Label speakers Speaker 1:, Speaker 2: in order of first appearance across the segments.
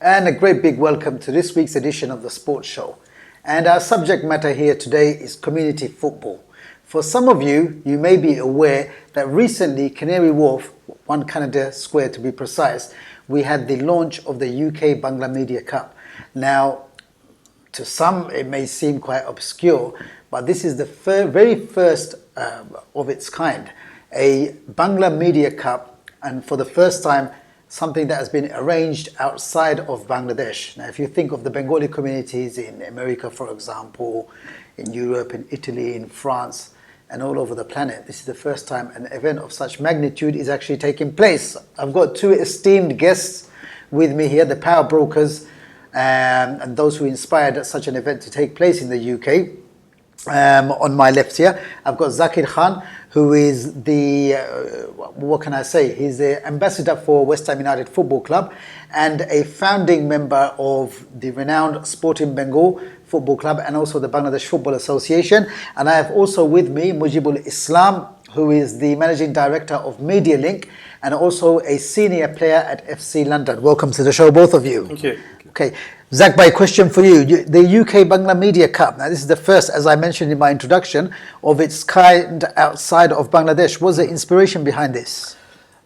Speaker 1: And a great big welcome to this week's edition of the Sports Show. And our subject matter here today is community football. For some of you, you may be aware that recently, Canary Wharf, 1 Canada Square to be precise, we had the launch of the UK Bangla Media Cup. Now, to some, it may seem quite obscure, but this is the very first of its kind, a Bangla Media Cup, and for the first time, something that has been arranged outside of Bangladesh. Now, if you think of the Bengali communities in America, for example, in Europe, in Italy, in France, and all over the planet, this is the first time an event of such magnitude is actually taking place. I've got 2 esteemed guests with me here, the power brokers, and those who inspired such an event to take place in the UK. On my left here, I've got Zakir Khan, who is the, what can I say, he's the ambassador for West Ham United Football Club and a founding member of the renowned Sporting Bengal Football Club and also the Bangladesh Football Association. And I have also with me Mujib Islam, who is the managing director of Media Link and also a senior player at FC London. Welcome to the show, both of you.
Speaker 2: Thank you.
Speaker 1: Okay, Zak, by question for you. The UK Bangla Media Cup, now this is the first, as I mentioned in my introduction, of its kind outside of Bangladesh. What was the inspiration behind this?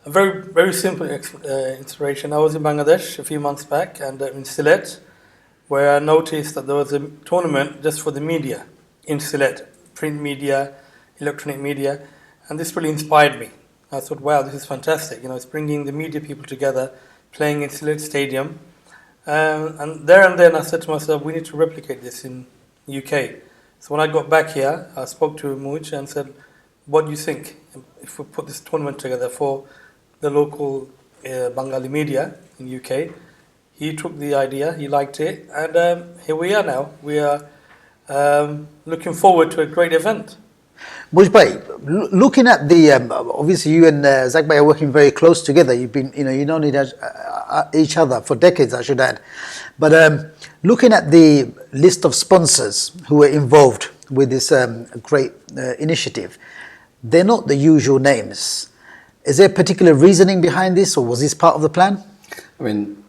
Speaker 2: A very simple inspiration. I was in Bangladesh a few months back and in Sylhet, where I noticed that there was a tournament just for the media in Sylhet, print media, electronic media, and this really inspired me. I thought, wow, this is fantastic. You know, it's bringing the media people together, playing in Sylhet Stadium. And then I said to myself, we need to replicate this in UK. So when I got back here, I spoke to Muj and said, what do you think if we put this tournament together for the local Bengali media in UK? He took the idea, he liked it, and here we are now. We are looking forward to a great event.
Speaker 1: Mujib, looking at the, obviously you and Zak are working very close together. You've been, you know each other for decades, I should add. But looking at the list of sponsors who were involved with this great initiative, they're not the usual names. Is there a particular reasoning behind this, or was this part of the plan?
Speaker 3: I mean,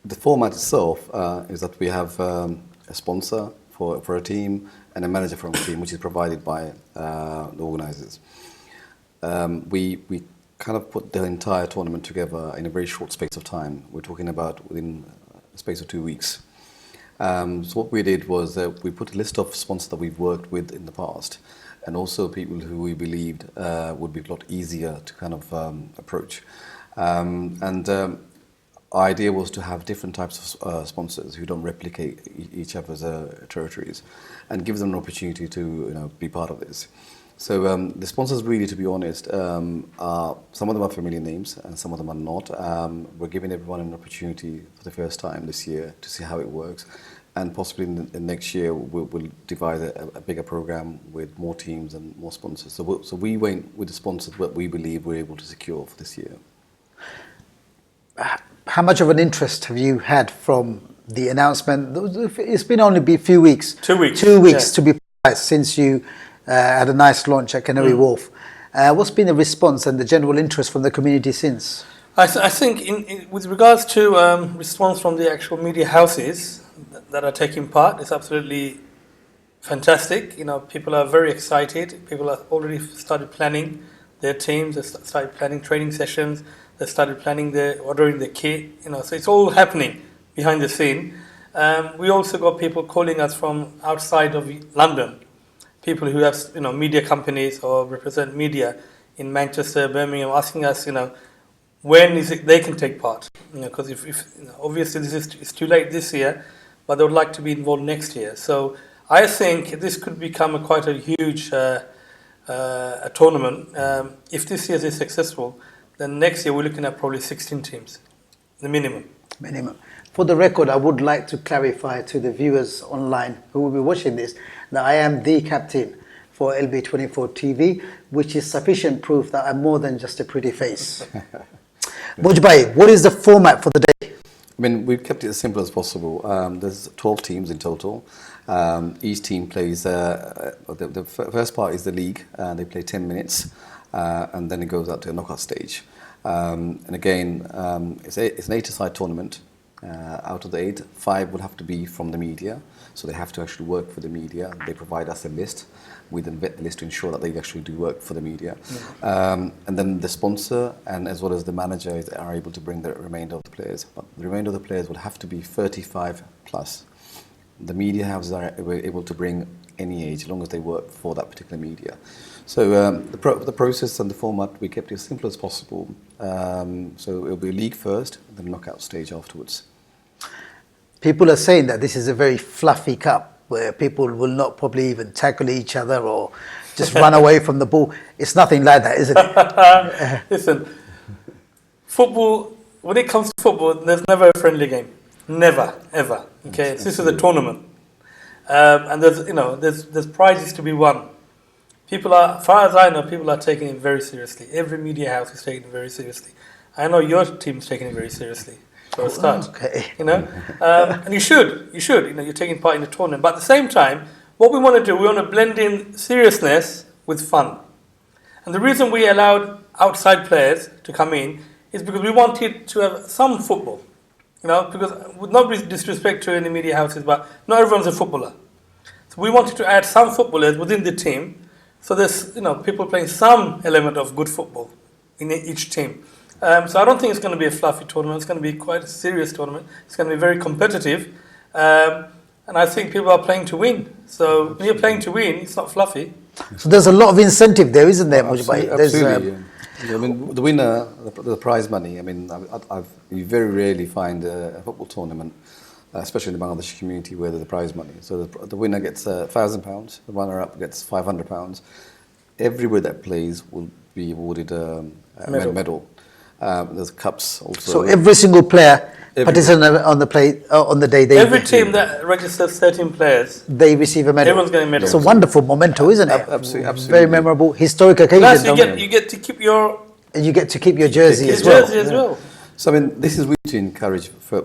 Speaker 3: the format itself is that we have a sponsor for a team and a manager from a team, which is provided by the organisers. We kind of put the entire tournament together in a very short space of time. We're talking about within a space of 2 weeks. So what we did was we put a list of sponsors that we've worked with in the past, and also people who we believed would be a lot easier to kind of approach. Our idea was to have different types of sponsors who don't replicate each other's territories, and give them an opportunity to be part of this. So the sponsors, really, to be honest, are some of them are familiar names and some of them are not. We're giving everyone an opportunity for the first time this year to see how it works, and possibly in the next year we'll devise a bigger program with more teams and more sponsors. So we went with the sponsors that we believe we're able to secure for this year.
Speaker 1: How much of an interest have you had from the announcement? It's been only a few weeks.
Speaker 2: 2 weeks.
Speaker 1: 2 weeks, to be precise, since you had a nice launch at Canary Wharf. What's been the response and the general interest from the community since?
Speaker 2: I think with regards to response from the actual media houses that are taking part, it's absolutely fantastic. You know, people are very excited. People have already started planning their teams. They started planning training sessions. They started planning ordering the kit. You know, so it's all happening behind the scene. We also got people calling us from outside of London, people who have media companies or represent media in Manchester, Birmingham, asking us when is it they can take part. Because if obviously it's too late this year, but they would like to be involved next year. So I think this could become quite a huge a tournament. If this year is successful, then next year we're looking at probably 16 teams, the minimum.
Speaker 1: For the record, I would like to clarify to the viewers online who will be watching this that I am the captain for LB24 TV, which is sufficient proof that I'm more than just a pretty face. Mujib, what is the format for the day?
Speaker 3: I mean, we've kept it as simple as possible. There's 12 teams in total. Each team plays, the first part is the league, they play 10 minutes, and then it goes out to a knockout stage. And again, it's an 8-a-side tournament. Out of the 8, 5 will have to be from the media. So they have to actually work for the media. They provide us a list. We then vet the list to ensure that they actually do work for the media. And then the sponsor and as well as the manager are able to bring the remainder of the players. But the remainder of the players will have to be 35 plus. The media houses are able to bring any age as long as they work for that particular media. So the process and the format, we kept it as simple as possible. So it'll be league first, then knockout stage afterwards.
Speaker 1: People are saying that this is a very fluffy cup where people will not probably even tackle each other or just run away from the ball. It's nothing like that, isn't it?
Speaker 2: Listen, football, when it comes to football, there's never a friendly game. Never, ever. Okay, this is a tournament. And there's prizes to be won. People are, as far as I know, people are taking it very seriously. Every media house is taking it very seriously. I know your team's taking it very seriously. For a start,
Speaker 1: Okay.
Speaker 2: and you should, you're taking part in the tournament. But at the same time, what we want to do, we want to blend in seriousness with fun. And the reason we allowed outside players to come in is because we wanted to have some football. Because with no disrespect to any media houses, but not everyone's a footballer. So we wanted to add some footballers within the team, so there's people playing some element of good football in each team. So I don't think it's going to be a fluffy tournament. It's going to be quite a serious tournament. It's going to be very competitive. And I think people are playing to win. So when you're playing to win, it's not fluffy.
Speaker 1: So there's a lot of incentive there, isn't there, Mujib?
Speaker 3: Absolutely. I mean, the winner, the prize money, I mean, you very rarely find a football tournament, especially in the Bangladeshi community, where there's a prize money. So the winner gets £1,000, the runner-up gets £500. Everywhere that plays will be awarded a medal. There's cups also.
Speaker 1: So every single player participating on the day they
Speaker 2: every team that registers 13 players,
Speaker 1: they receive a medal.
Speaker 2: Everyone's getting a medal.
Speaker 1: It's a wonderful memento, isn't it?
Speaker 3: Absolutely.
Speaker 1: Very memorable, historic occasion.
Speaker 2: Plus you get to keep your
Speaker 1: jersey as well.
Speaker 2: Jersey as well.
Speaker 3: So I mean, this is really to encourage for,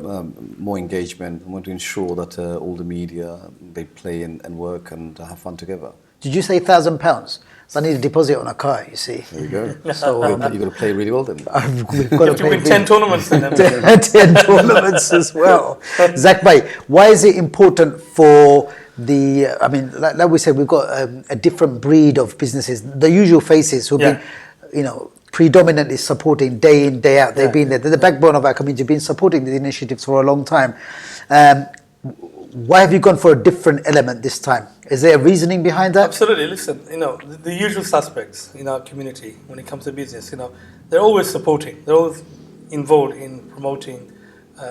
Speaker 3: more engagement. We want to ensure that all the media, they play and work and have fun together.
Speaker 1: Did you say £1,000? So I need a deposit on a car, you see.
Speaker 3: There you go.
Speaker 1: So
Speaker 3: You've got to play really well then.
Speaker 1: we've
Speaker 2: You
Speaker 1: got
Speaker 2: have to win 10 tournaments then.
Speaker 1: 10 tournaments as well. Zak Bhai, why is it important for like we said, we've got a different breed of businesses, the usual faces who've been, predominantly supporting day in, day out. They've been there. They're the backbone of our community, been supporting the initiatives for a long time. Why have you gone for a different element this time? Is there a reasoning behind that?
Speaker 2: Absolutely. Listen, the usual suspects in our community when it comes to business, they're always supporting. They're always involved in promoting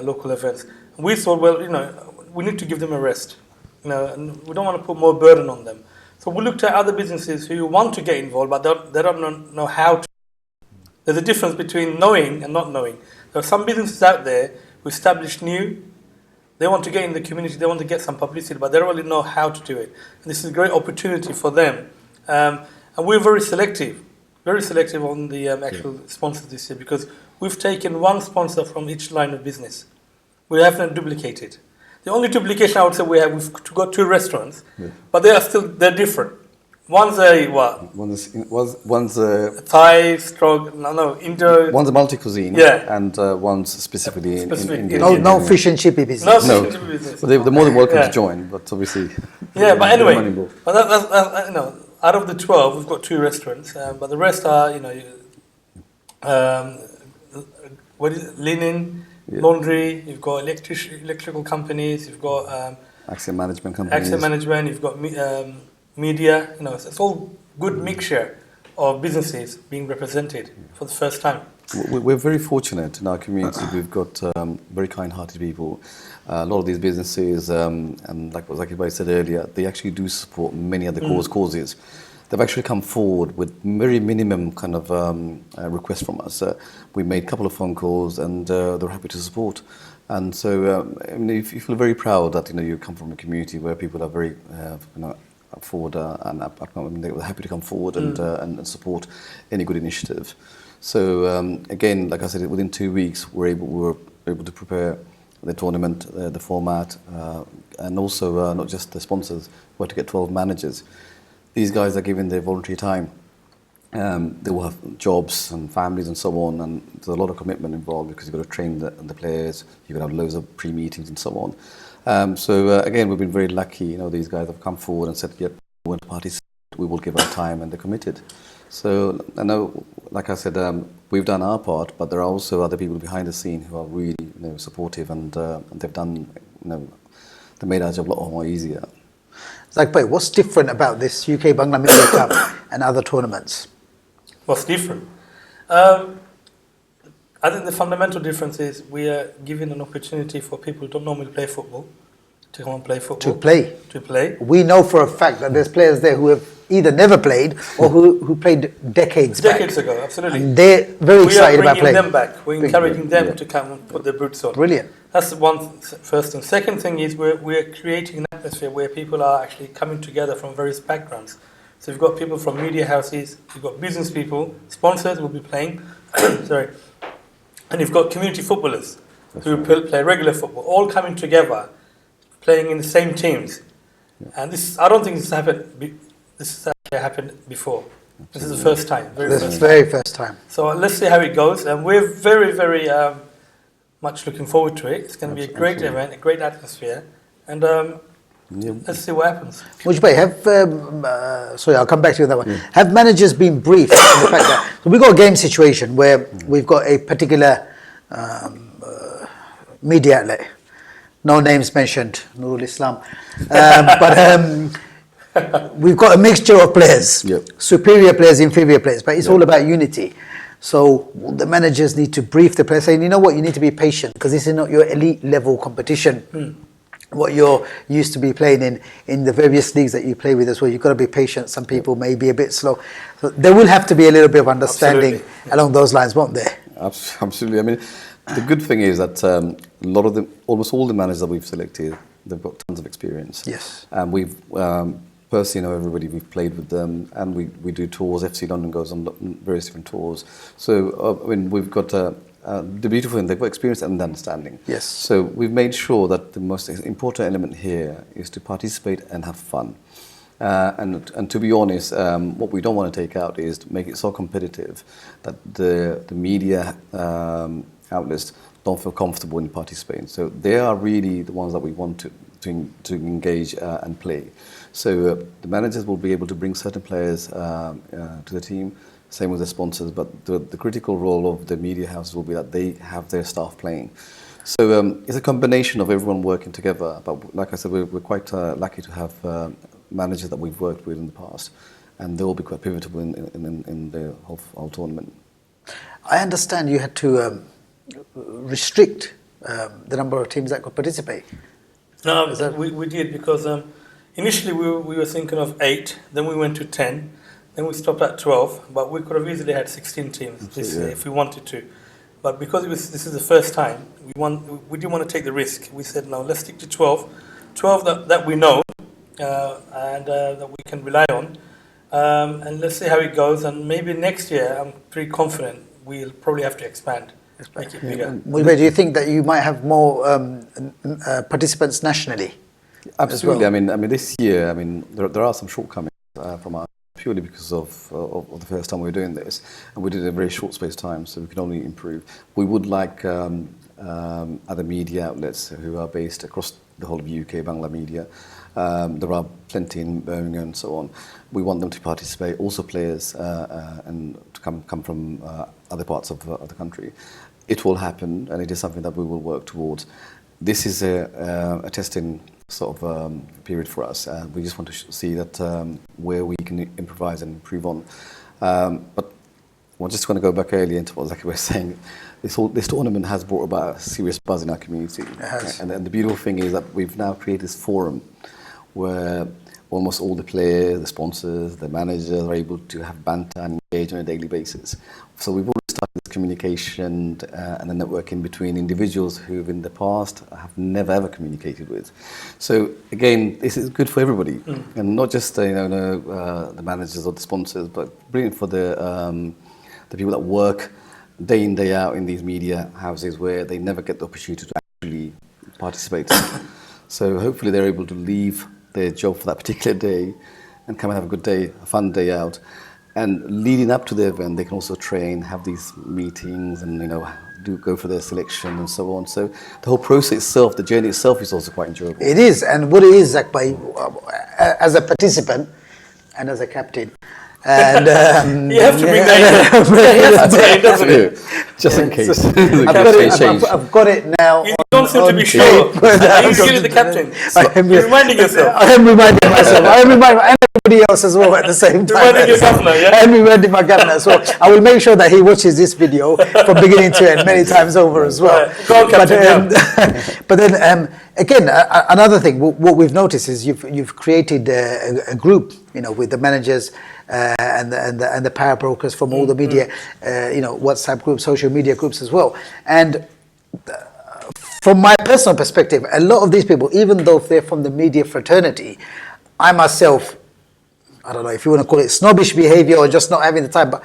Speaker 2: local events. And we thought, well, we need to give them a rest. And we don't want to put more burden on them. So we looked at other businesses who want to get involved, but they don't know how to. There's a difference between knowing and not knowing. There are some businesses out there who established new. They want to get in the community, they want to get some publicity, but they don't really know how to do it. And this is a great opportunity for them. And we're very selective on the actual sponsors this year, because we've taken one sponsor from each line of business. We haven't duplicated. The only duplication I would say we've got 2 restaurants, but they're different. One's a what?
Speaker 3: One's a
Speaker 2: Thai, Indo.
Speaker 3: One's a multi-cuisine, and one's specifically in Indian.
Speaker 1: No fish and chippy business.
Speaker 2: No fish and chippy business.
Speaker 3: Well, they're more than welcome to join, but obviously.
Speaker 2: Yeah, but anyway, that's out of the 12, we've got 2 restaurants, but the rest are linen, laundry. You've got electrical companies. You've got
Speaker 3: Accent management companies.
Speaker 2: You've got media. It's all good mixture of businesses being represented for the first time.
Speaker 3: We're very fortunate in our community. We've got very kind-hearted people. A lot of these businesses, and like what Zakir Bhai said earlier, they actually do support many other causes. They've actually come forward with very minimum kind of requests from us. We made a couple of phone calls, and they're happy to support. And so, you feel very proud that you come from a community where people are very forward and they're happy to come forward and support any good initiative. So again, like I said, within 2 weeks we were able to prepare the tournament, the format, and also not just the sponsors. We had to get 12 managers. These guys are giving their voluntary time They will have jobs and families and so on, and there's a lot of commitment involved because you've got to train the players, you've got to have loads of pre-meetings and so on. Again, we've been very lucky. These guys have come forward and said, "Yep, we want to participate. We will give our time," and they're committed. So I know, like I said, we've done our part, but there are also other people behind the scene who are really, supportive, and they've done, they made our job a lot more easier.
Speaker 1: Zakir, what's different about this UK Bangla Media Cup and other tournaments?
Speaker 2: What's different? I think the fundamental difference is we are giving an opportunity for people who don't normally play football to come and play football. To play.
Speaker 1: We know for a fact that there's players there who have either never played or who played decades
Speaker 2: ago, absolutely.
Speaker 1: And they're very excited about playing.
Speaker 2: We are bringing them back. We're encouraging them to come and put their boots on.
Speaker 1: Brilliant.
Speaker 2: That's the first thing. Second thing is we're creating an atmosphere where people are actually coming together from various backgrounds. So you've got people from media houses, you've got business people, sponsors will be playing, sorry, and you've got community footballers who play regular football, all coming together, playing in the same teams. And this, I don't think this has actually happened before. This is the first time.
Speaker 1: Very first time.
Speaker 2: So let's see how it goes, and we're very, very much looking forward to it. It's going to be a great event, a great atmosphere, and let's see what happens.
Speaker 1: Mujib, sorry, I'll come back to you on that one. Have managers been briefed on the fact that we've got a game situation where we've got a particular media outlet, no names mentioned, Nurul Islam, but we've got a mixture of players, superior players, inferior players, but it's all about unity. So the managers need to brief the players, saying, you know what, you need to be patient because this is not your elite level competition. What you're used to be playing in the various leagues that you play with as well. You've got to be patient. Some people may be a bit slow. So there will have to be a little bit of understanding along those lines, won't there?
Speaker 3: Absolutely. I mean, the good thing is that almost all the managers that we've selected, they've got tons of experience.
Speaker 1: Yes.
Speaker 3: And we've personally know everybody. We've played with them, and we do tours. FC London goes on various different tours. So I mean, we've got the beautiful thing, they've got experience and understanding.
Speaker 1: Yes.
Speaker 3: So we've made sure that the most important element here is to participate and have fun. And to be honest, what we don't want to take out is to make it so competitive that the media outlets don't feel comfortable in participating. So they are really the ones that we want to engage and play. So the managers will be able to bring certain players to the team, same with the sponsors, but the critical role of the media houses will be that they have their staff playing. So it's a combination of everyone working together. But like I said, we're quite lucky to have managers that we've worked with in the past, and they will be quite pivotal in the whole tournament.
Speaker 1: I understand you had to restrict the number of teams that could participate.
Speaker 2: No, we did because initially we were thinking of 8, then we went to 10. Then we stopped at 12, but we could have easily had 16 teams this year if we wanted to. But because this is the first time, we didn't want to take the risk. We said, no, let's stick to 12. 12 that we know and that we can rely on. And let's see how it goes. And maybe next year, I'm pretty confident we'll probably have to expand. Make it bigger.
Speaker 1: Mujib, do you think that you might have more participants nationally?
Speaker 3: Absolutely. Well? I mean, this year, there are some shortcomings from our purely because of the first time we were doing this, and we did it in a very short space of time, so we can only improve. We would like other media outlets who are based across the whole of UK Bangla Media. There are plenty in Birmingham and so on. We want them to participate, also players, and to come from other parts of the country. It will happen, and it is something that we will work towards. This is a testing sort of period for us. We just want to see that where we can improvise and improve on. But we're just going to go back earlier into what Zakir was saying. This tournament has brought about a serious buzz in our community.
Speaker 1: It has.
Speaker 3: And the beautiful thing is that we've now created this forum where almost all the players, the sponsors, the managers are able to have banter and engage on a daily basis. So we've already started this communication and the networking between individuals who in the past have never ever communicated with. So again, this is good for everybody, and not just the managers or the sponsors, but brilliant for the people that work day in, day out in these media houses where they never get the opportunity to actually participate. So hopefully they're able to leave their job for that particular day and come and have a good day, a fun day out. And leading up to the event, they can also train, have these meetings, and do go for their selection and so on. So the whole process itself, the journey itself, is also quite enjoyable.
Speaker 1: It is, and what it is, Zach, as a participant and as a captain. And
Speaker 2: you have to bring that in, doesn't it?
Speaker 3: Just in case.
Speaker 1: I've got it now.
Speaker 2: You don't seem to be sure. You give it the captain. You're reminding yourself.
Speaker 1: I am reminding myself. I am reminding everybody else as well at the same time.
Speaker 2: Reminding your governor, yeah?
Speaker 1: I am reminding my governor as well. I will make sure that he watches this video from beginning to end many times over as well.
Speaker 2: Right. Go on, Captain,
Speaker 1: but then again, another thing, what we've noticed is you've created a group, with the managers and the power brokers from all the media, WhatsApp groups, social media groups as well. And from my personal perspective, a lot of these people, even though they're from the media fraternity, I myself, I don't know if you want to call it snobbish behavior or just not having the time, but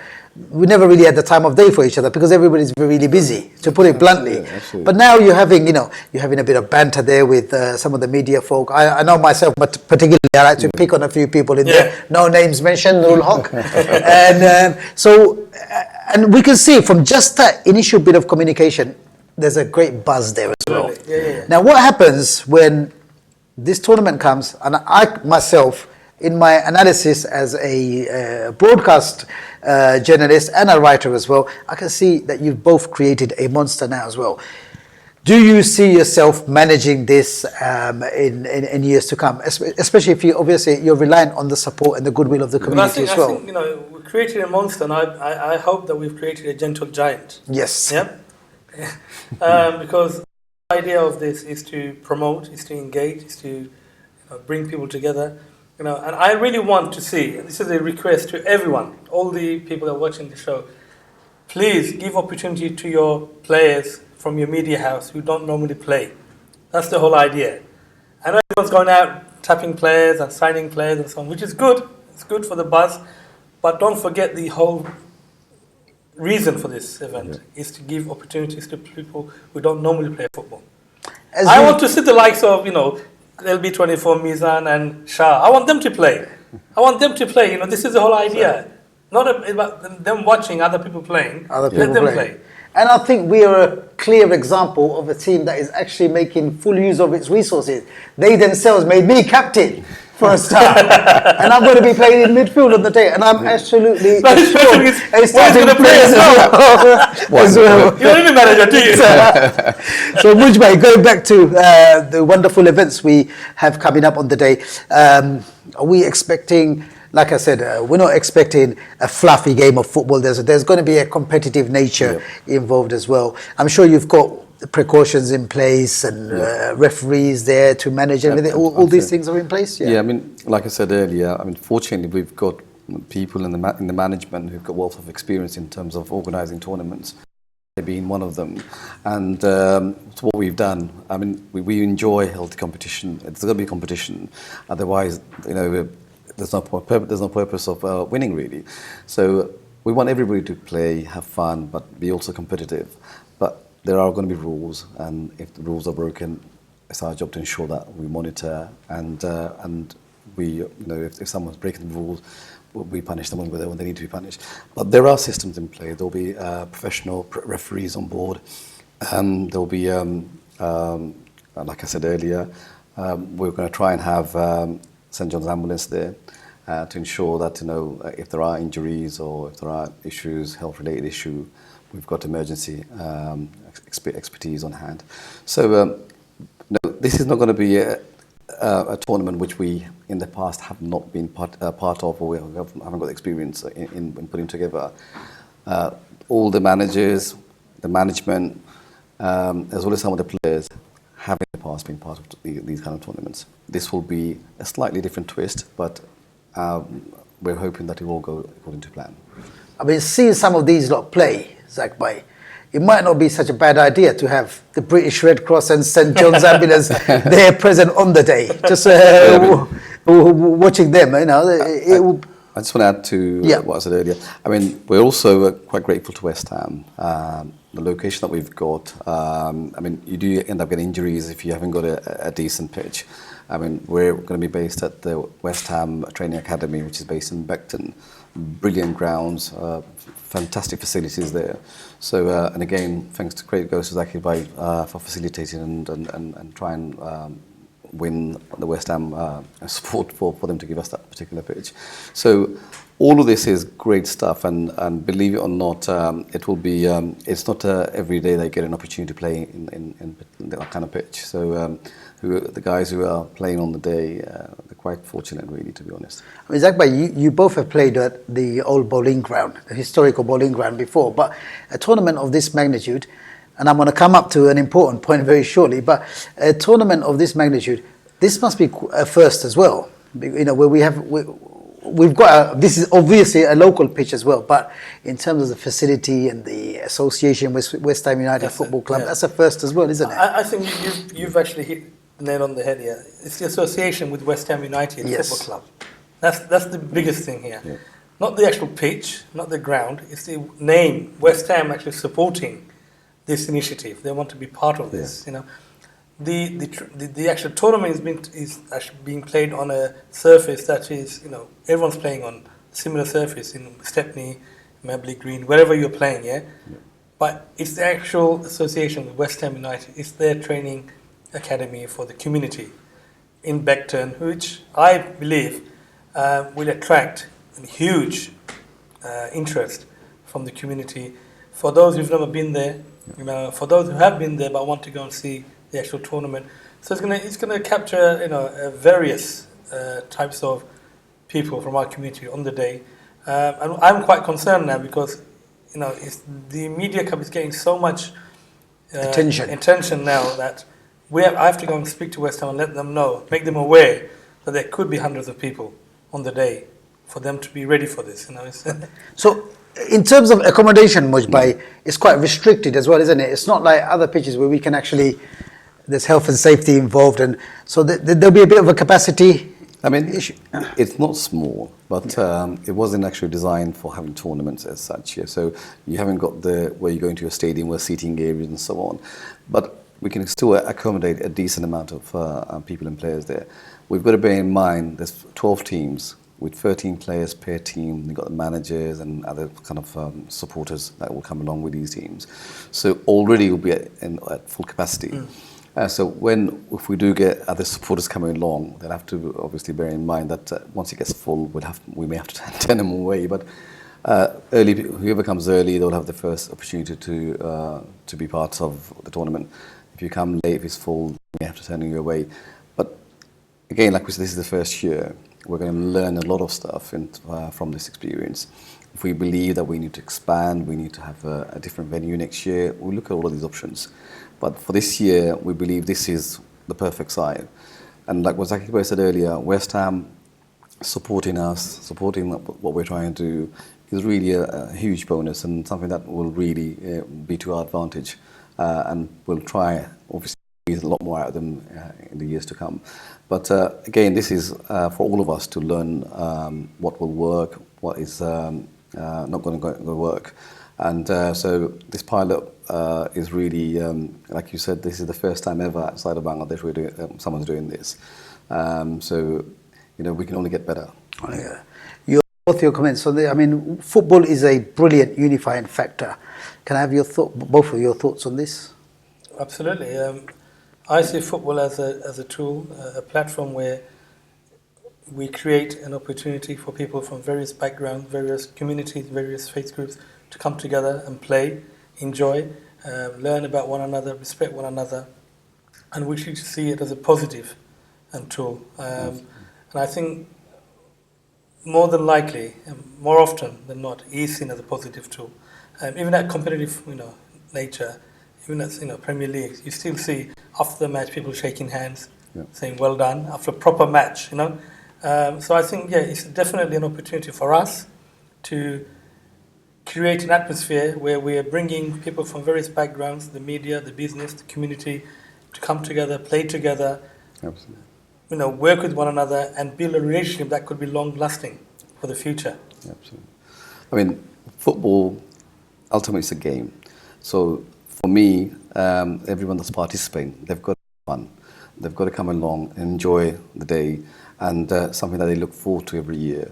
Speaker 1: we never really had the time of day for each other because everybody's really busy, to put it bluntly.
Speaker 3: Absolutely.
Speaker 1: But now you're having a bit of banter there with some of the media folk. I know myself, but particularly I like to pick on a few people in there. No names mentioned, Nurul Haq. And we can see from just that initial bit of communication, there's a great buzz there as well. Now, what happens when this tournament comes, and I myself, in my analysis as a broadcast journalist and a writer as well, I can see that you've both created a monster now as well. Do you see yourself managing this in years to come, especially if you're reliant on the support and the goodwill of the community as well?
Speaker 2: I think we created a monster, and I hope that we've created a gentle giant.
Speaker 1: Yes.
Speaker 2: Yeah. Because the idea of this is to promote, is to engage, is to bring people together. And I really want to see, and this is a request to everyone, all the people that are watching the show, please give opportunity to your players from your media house who don't normally play. That's the whole idea. I know everyone's going out tapping players and signing players and so on, which is good. It's good for the buzz. But don't forget the whole reason for this event is to give opportunities to people who don't normally play football. I want to see the likes of, LB24, Mizan and Shah. I want them to play. This is the whole idea. Not about them watching other people playing. Let them play.
Speaker 1: And I think we are a clear example of a team that is actually making full use of its resources. They themselves made me captain for a start. And I'm going to be playing in midfield on the day. And I'm absolutely
Speaker 2: But his question is, who's going to play as well? You don't even manager, do you?
Speaker 1: So Mujib, going back to the wonderful events we have coming up on the day, are we expecting, like I said, we're not expecting a fluffy game of football. There's going to be a competitive nature involved as well. I'm sure you've got precautions in place and referees there to manage everything. All these things are in place.
Speaker 3: Yeah, like I said earlier, fortunately we've got people in the management who've got wealth of experience in terms of organising tournaments, being one of them. And so what we've done, we enjoy healthy competition. It's going to be competition. Otherwise, there's no purpose of winning really. So we want everybody to play, have fun, but be also competitive. But there are going to be rules, and if the rules are broken, it's our job to ensure that we monitor and we, if someone's breaking the rules, we punish them when they need to be punished. But there are systems in play. There'll be professional referees on board. There'll be, like I said earlier, we're going to try and have St John's ambulance there to ensure that if there are injuries or if there are issues, health-related issue, we've got emergency expertise on hand. So this is not going to be a tournament which we in the past have not been part of, or we haven't got experience in putting together. All the managers, the management, as well as some of the players have in the past been part of these kind of tournaments. This will be a slightly different twist, but we're hoping that it will go according to plan.
Speaker 1: Seeing some of these lot play, Zach Bhai, it might not be such a bad idea to have the British Red Cross and St John's Ambulance there present on the day. Just watching them,
Speaker 3: I just want to add to what I said earlier. We're also quite grateful to West Ham. The location that we've got, you do end up getting injuries if you haven't got a decent pitch. I mean, we're going to be based at the West Ham Training Academy, which is based in Beckton. Brilliant grounds, fantastic facilities there. So, and again, thanks to great goes to Zakir for facilitating and try and win the West Ham support for them to give us that particular pitch. So all of this is great stuff, and believe it or not, it will be. It's not every day they get an opportunity to play in that kind of pitch. So the guys who are playing on the day, they're quite fortunate, really, to be honest.
Speaker 1: I mean, Zakir, you both have played at the old bowling ground, the historical bowling ground before, but a tournament of this magnitude, and I'm going to come up to an important point very shortly, but a tournament of this magnitude, this must be a first as well. You know, where we've got this is obviously a local pitch as well, but in terms of the facility and the association with West Ham United Football Club, that's a first as well, isn't it?
Speaker 2: I think you've actually hit the nail on the head here. It's the association with West Ham United Football Club. That's the biggest thing here. Yeah. Not the actual pitch, not the ground. It's the name, West Ham actually supporting this initiative. They want to be part of this. You know, the actual tournament is actually being played on a surface that is, you know, everyone's playing on similar surface in Stepney, Mabley Green, wherever you're playing. Yeah. But it's the actual association with West Ham United. It's their training academy for the community in Beckton, which I believe will attract a huge interest from the community. For those who've never been there, you know, for those who have been there but want to go and see the actual tournament, so it's gonna capture, you know, various types of people from our community on the day. And I'm quite concerned now because, you know, the Media Cup is getting so much attention now that I have to go and speak to West Ham and let them know, make them aware that there could be hundreds of people on the day for them to be ready for this. You know.
Speaker 1: So, in terms of accommodation, Mujib, it's quite restricted as well, isn't it? It's not like other pitches where we can actually, there's health and safety involved, and so there'll be a bit of a capacity.
Speaker 3: I mean, it's not small, but it wasn't actually designed for having tournaments as such. Yeah? So you haven't got where you go into a stadium with seating areas and so on. But we can still accommodate a decent amount of people and players there. We've got to bear in mind there's 12 teams with 13 players per team. You've got the managers and other kind of supporters that will come along with these teams. So already we'll be at full capacity. So if we do get other supporters coming along, they'll have to obviously bear in mind that once it gets full, we may have to turn them away. But whoever comes early, they'll have the first opportunity to be part of the tournament. If you come late, if it's full, we have to turn you away. But again, like we said, this is the first year. We're going to learn a lot of stuff from this experience. If we believe that we need to expand, we need to have a different venue next year, we'll look at all of these options. But for this year, we believe this is the perfect side. And like what Zakir said earlier, West Ham supporting us, supporting what we're trying to do is really a huge bonus and something that will really be to our advantage. And we'll try, obviously, a lot more out of them in the years to come. But again, this is for all of us to learn what will work, what is not going to work. And so this pilot is really, like you said, this is the first time ever outside of Bangladesh where someone's doing this. So, you know, we can only get better.
Speaker 1: Oh, yeah. Both your comments on I mean, football is a brilliant unifying factor. Can I have both of your thoughts on this?
Speaker 2: Absolutely. I see football as a tool, a platform where we create an opportunity for people from various backgrounds, various communities, various faith groups to come together and play, enjoy, learn about one another, respect one another, and we should see it as a positive and tool. And I think more than likely, more often than not, is seen as a positive tool. Even at competitive, nature, even at Premier League, you still see after the match people shaking hands, saying well done after a proper match. So I think it's definitely an opportunity for us to create an atmosphere where we are bringing people from various backgrounds, the media, the business, the community, to come together, play together.
Speaker 3: Absolutely.
Speaker 2: Work with one another and build a relationship that could be long-lasting for the future.
Speaker 3: Absolutely. I mean, football, ultimately, is a game. So for me, everyone that's participating, they've got fun. They've got to come along and enjoy the day, and something that they look forward to every year.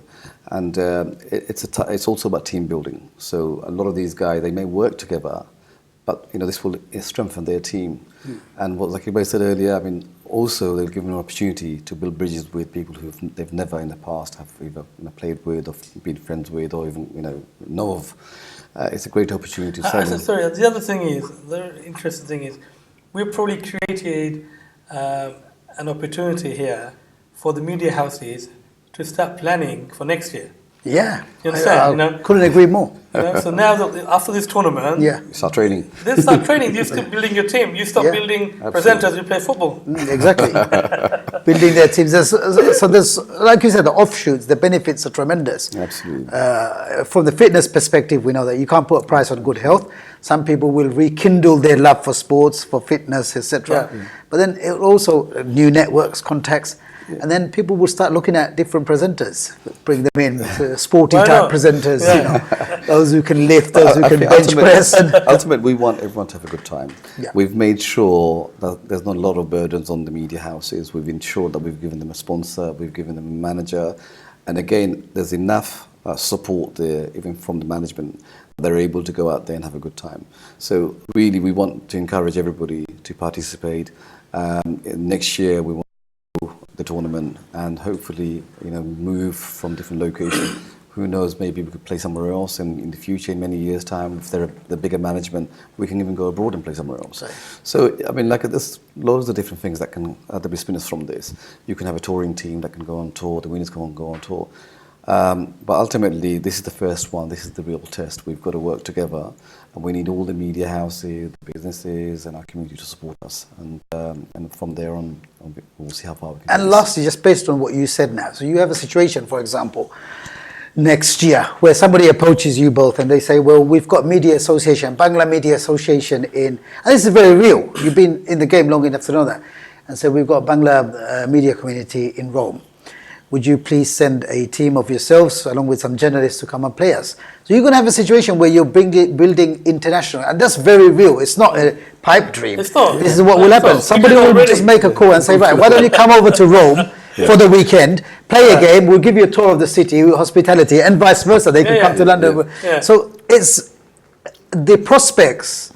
Speaker 3: And it's also about team building. So a lot of these guys, they may work together, but this will strengthen their team. And what Zakir said earlier, I mean, also they'll give them an opportunity to build bridges with people who they've never in the past have either played with or been friends with or even know of. It's a great opportunity.
Speaker 2: Sorry, the other thing is, the interesting thing is, we've probably created an opportunity here for the media houses to start planning for next year.
Speaker 1: Yeah,
Speaker 2: you understand?
Speaker 1: I couldn't agree more.
Speaker 2: So now that after this tournament,
Speaker 3: you start training.
Speaker 2: They start training. You start building your team. You start building presenters who play football.
Speaker 1: Exactly, building their teams. So there's, like you said, the offshoots, the benefits are tremendous.
Speaker 3: Absolutely.
Speaker 1: From the fitness perspective, we know that you can't put a price on good health. Some people will rekindle their love for sports, for fitness, etc. But then it also new networks, contacts. And then people will start looking at different presenters, bring them in, sporty type presenters, those who can lift, those who can bench press.
Speaker 3: Ultimately, we want everyone to have a good time.
Speaker 1: Yeah.
Speaker 3: We've made sure that there's not a lot of burdens on the media houses. We've ensured that we've given them a sponsor, we've given them a manager. And again, there's enough support there, even from the management, they're able to go out there and have a good time. So really, we want to encourage everybody to participate. Next year, we want the tournament and hopefully move from different locations. Who knows, maybe we could play somewhere else, and in the future, in many years' time, if they're the bigger management, we can even go abroad and play somewhere else.
Speaker 1: Right.
Speaker 3: So I mean, there's loads of different things that can be spinners from this. You can have a touring team that can go on tour, the winners can go on tour. But ultimately, this is the first one, this is the real test. We've got to work together, and we need all the media houses, the businesses, and our community to support us. And from there on, we'll see how far we can.
Speaker 1: And lastly, just based on what you said now, so you have a situation, for example, next year, where somebody approaches you both and they say, well, we've got Media Association, Bangla Media Association and this is very real. You've been in the game long enough to know that. And so we've got Bangla media community in Rome. Would you please send a team of yourselves along with some journalists to come and play us? So you're going to have a situation where you're building international, and that's very real. It's not a pipe dream.
Speaker 2: It's not.
Speaker 1: This is what will happen. Somebody will just make a call and say, right, why don't you come over to Rome for the weekend, play a game, we'll give you a tour of the city, hospitality, and vice versa. They can come to London. So it's the prospects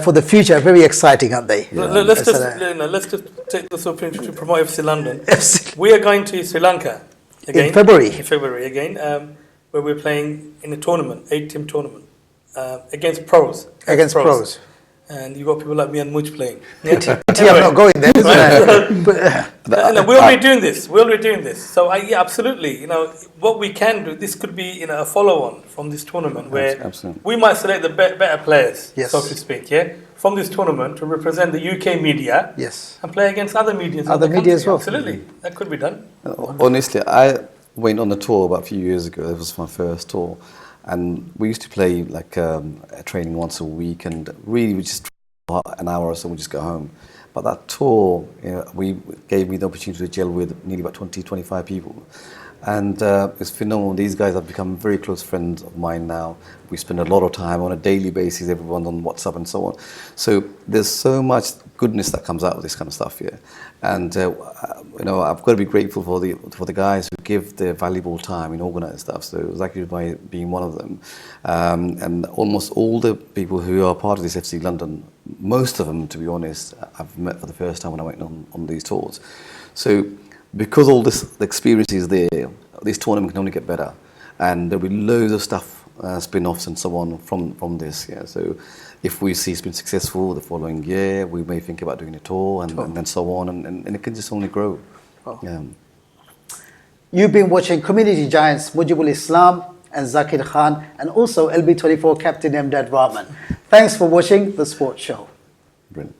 Speaker 1: for the future are very exciting, aren't they?
Speaker 2: Let's just take this opportunity to promote FC London. We are going to Sri Lanka again.
Speaker 1: In February.
Speaker 2: Where we're playing in a tournament, 8-team tournament, against pros.
Speaker 1: Against pros.
Speaker 2: And you've got people like me and Muj playing.
Speaker 1: Anyway. I'm not going there.
Speaker 2: We're already doing this. So absolutely. What we can do. This could be a follow-on from this tournament where we might select the better players, so to speak. From this tournament to represent the UK media.
Speaker 1: And
Speaker 2: play against other media.
Speaker 1: Other media as well.
Speaker 2: Absolutely, that could be done.
Speaker 3: Honestly, I went on a tour about a few years ago. It was my first tour. And we used to play a training once a week, and really we just an hour or so, we just go home. But that tour, gave me the opportunity to gel with nearly about 20, 25 people. And it's phenomenal. These guys have become very close friends of mine now. We spend a lot of time on a daily basis, everyone on WhatsApp and so on. So there's so much goodness that comes out of this kind of stuff here. And I've got to be grateful for the guys who give their valuable time in organising stuff. So Zakir by being one of them, and almost all the people who are part of this FC London, most of them, to be honest, I've met for the first time when I went on these tours. So because all the experience is there, this tournament can only get better, and there'll be loads of stuff, spin-offs and so on from this. So if we see it's been successful the following year, we may think about doing a tour and so on, and it can just only grow.
Speaker 1: You've been watching Community Giants Mujibul Islam and Zakir Khan, and also LB24 Captain Emdad Rahman. Thanks for watching The Sports Show.
Speaker 3: Brilliant.